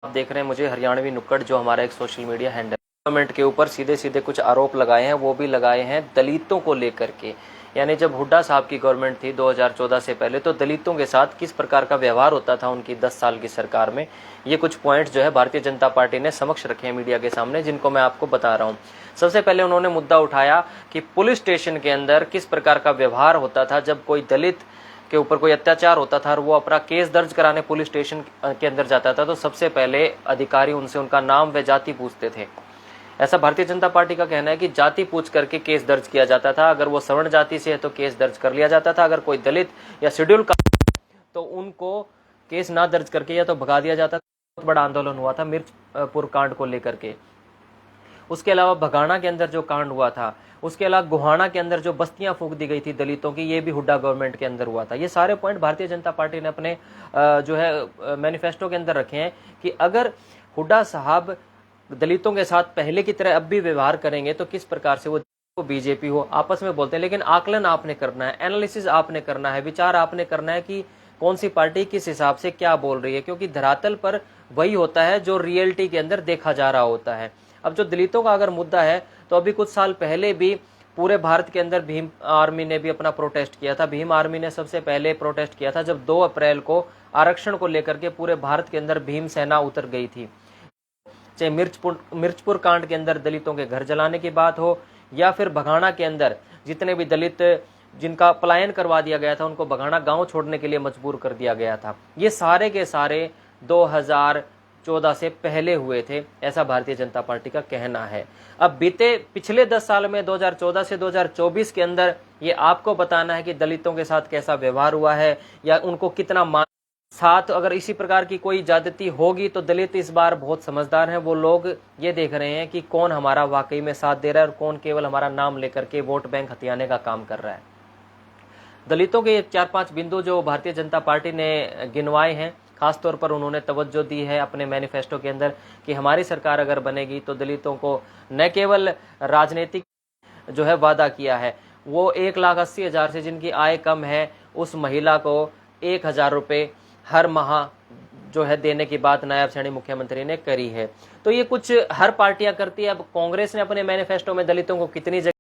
आप देख रहे हैं मुझे हरियाणवी नुक्कड़, जो हमारा एक सोशल मीडिया हैंडल गवर्नमेंट के ऊपर सीधे सीधे कुछ आरोप लगाए हैं, वो भी लगाए हैं दलितों को लेकर के। यानी जब हुड्डा साहब की गवर्नमेंट थी 2014 से पहले, तो दलितों के साथ किस प्रकार का व्यवहार होता था उनकी 10 साल की सरकार में, ये कुछ पॉइंट जो है भारतीय जनता पार्टी ने समक्ष रखे हैं मीडिया के सामने, जिनको मैं आपको बता रहा हूँ। सबसे पहले उन्होंने मुद्दा उठाया कि पुलिस स्टेशन के अंदर किस प्रकार का व्यवहार होता था जब कोई दलित के ऊपर कोई अत्याचार होता था और वो अपना केस दर्ज कराने पुलिस स्टेशन के अंदर जाता था, तो सबसे पहले अधिकारी उनसे उनका नाम व जाति पूछते थे। ऐसा भारतीय जनता पार्टी का कहना है कि जाति पूछ करके केस दर्ज किया जाता था। अगर वो सवर्ण जाति से है तो केस दर्ज कर लिया जाता था, अगर कोई दलित या शेड्यूल कास्ट तो उनको केस ना दर्ज करके या तो भगा दिया जाता था। बहुत बड़ा आंदोलन हुआ था मिर्चपुर कांड को लेकर के। उसके अलावा भगाना के अंदर जो कांड हुआ था, उसके अलावा गोहाना के अंदर जो बस्तियां फूंक दी गई थी दलितों की, ये भी हुड्डा गवर्नमेंट के अंदर हुआ था। ये सारे पॉइंट भारतीय जनता पार्टी ने अपने जो है मैनिफेस्टो के अंदर रखे हैं कि अगर हुड्डा साहब दलितों के साथ पहले की तरह अब भी व्यवहार करेंगे तो किस प्रकार से वो बीजेपी हो आपस में बोलते हैं, लेकिन आकलन आपने करना है, एनालिसिस आपने करना है, विचार आपने करना है कि कौन सी पार्टी किस हिसाब से क्या बोल रही है, क्योंकि धरातल पर वही होता है जो रियलिटी के अंदर देखा जा रहा होता है। अब जो दलितों का अगर मुद्दा है, तो अभी कुछ साल पहले भी पूरे भारत के अंदर भीम आर्मी ने भी अपना प्रोटेस्ट किया था। भीम आर्मी ने सबसे पहले प्रोटेस्ट किया था जब 2 अप्रैल को आरक्षण को लेकर के पूरे भारत के अंदर भीम सेना उतर गई थी। चाहे मिर्चपुर कांड के अंदर दलितों के घर जलाने की बात हो, या फिर भगाना के अंदर जितने भी दलित जिनका पलायन करवा दिया गया था उनको भगाना गांव छोड़ने के लिए मजबूर कर दिया गया था, ये सारे के सारे 2014 से पहले हुए थे, ऐसा भारतीय जनता पार्टी का कहना है। अब पिछले 10 साल में 2014 से 2024 के अंदर ये आपको बताना है कि दलितों के साथ कैसा व्यवहार हुआ है या उनको कितना साथ, अगर इसी प्रकार की कोई ज्यादती होगी तो दलित इस बार बहुत समझदार हैं। वो लोग ये देख रहे हैं कि कौन हमारा वाकई में साथ दे रहा है और कौन केवल हमारा नाम लेकर के वोट बैंक हथियाने का काम कर रहा है। दलितों के 4-5 बिंदु जो भारतीय जनता पार्टी ने गिनवाए हैं, खासतौर पर उन्होंने तवज्जो दी है अपने मैनिफेस्टो के अंदर कि हमारी सरकार अगर बनेगी तो दलितों को न केवल राजनीतिक जो है वादा किया है, वो 1,80,000 से जिनकी आय कम है उस महिला को 1,000 रुपये हर माह जो है देने की बात नायब श्रेणी मुख्यमंत्री ने करी है। तो ये कुछ हर पार्टियां करती है। अब कांग्रेस ने अपने मैनिफेस्टो में दलितों को कितनी जगह